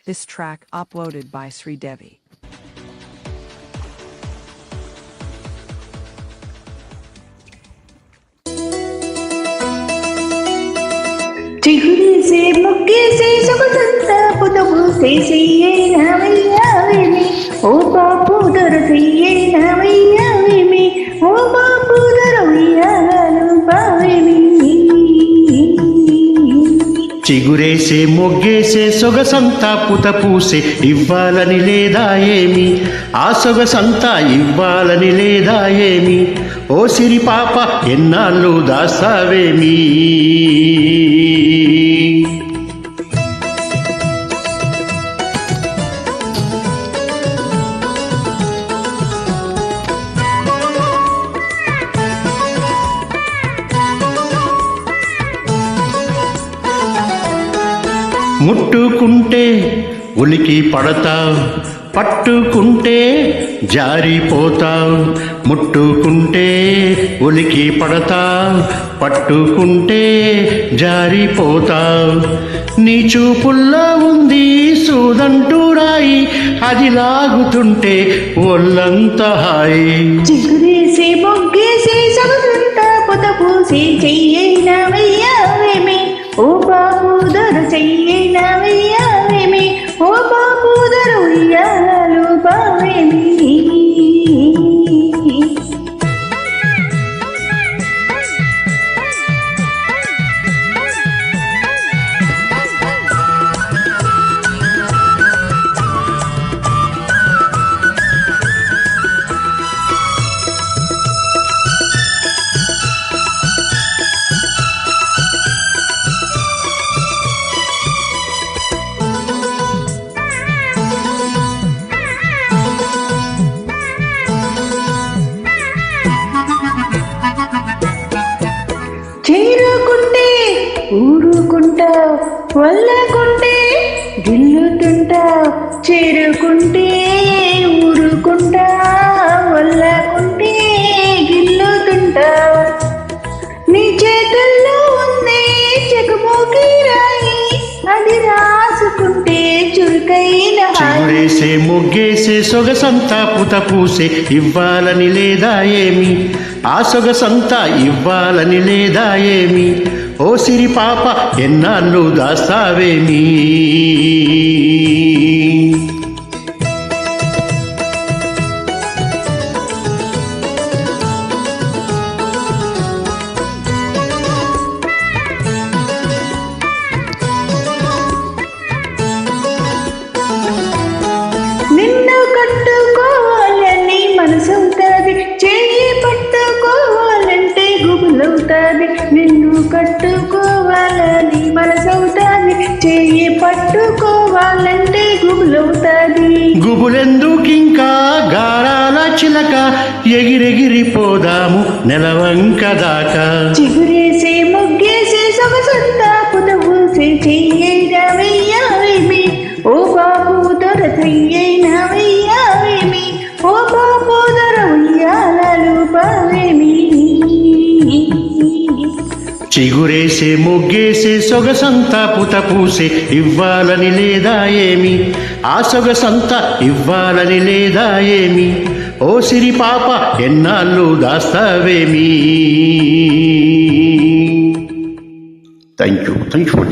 This track uploaded by Sridevi. చిగురేసే మొక్కేసే సొగసంతా పుదబూసే చెయ్యేనావయ్యావేమి ఓ బాపు దొరసయ్యేనావయ్యావేమి ఓ బాపు దొరవయ్యాను బావేమి. చిగురేసే మొగ్గేసే సొగసంతా పుత పూసే ఇవ్వాలని లేదా ఏమి ఆ సొగసంతా ఇవ్వాలని లేదా ఏమి ఓ సిరి పాప ఎన్నాళ్ళు దాస్తావేమి. ముట్టుకుంటే ఉలికి పడతావు, పట్టుకుంటే జారిపోతావు. ముట్టుకుంటే ఉలికి పడతావు, పట్టుకుంటే జారిపోతావు. నీ చూపుల్లో ఉంది సూదంటూ రాయి, అది లాగుతుంటే ఒళ్ళంతా హాయి. చిగురేసే మొగ్గేసే సొగసంతా పుదబూసే చెయ్యేనావయ్యావేమి ఓ బాపు దొరసయ్యేనావయ్యావేమి ఓ బాపు దొరవయ్యాను బావేమి. చేరుకుంటే ఊరుకుంటా, వల్లకుంటే గిల్లుతుంటా. చేరుకుంటే ఊరుకుంటా, వల్లకుంటే గిల్లుతుంటా. నీ చేతుల్లో ఉంది చెకుమోకి రాయి, అది రాసుకుంటే చురుకైన చిగురేసే మొగ్గేసే సొగసంతా పుత పూసే ఇవ్వాలని లేదా ఏమి ఆ సొగసంతా ఇవ్వాలని లేదా ఏమి ఓ సిరి పాప ఎన్నాళ్ళు దాస్తావేమి. నిన్ను కట్టుకోవాలని మనసవుతాది, చెయ్యి పట్టుకోవాలంటే గుబులవుతాది. నిన్ను కట్టుకోవాలని మనసవుతాది, చెయ్యి పట్టుకోవాలంటే గుబులవుతాది. గుబులెందుకింకా గారాల చిలక ఎగిరెగిరిపోదాము నెలవంక దాకా. చిగురేసే మొగ్గేసే సొగసంతా పుదబూసే చెయ్యేనావయ్యావేమి ఓ బాపు దొరసయ్యేనావయ్యావేమి ఓ బాపు దొరవయ్యాను బావేమి. చిగురేసే మొగ్గేసే సొగసంతా పుత పూసే ఇవ్వాలని లేదా ఏమి ఆ సొగసంతా ఇవ్వాలని లేదా ఏమి ఓ సిరి పాప ఎన్నాళ్ళు దాస్తావేమి. Thank you for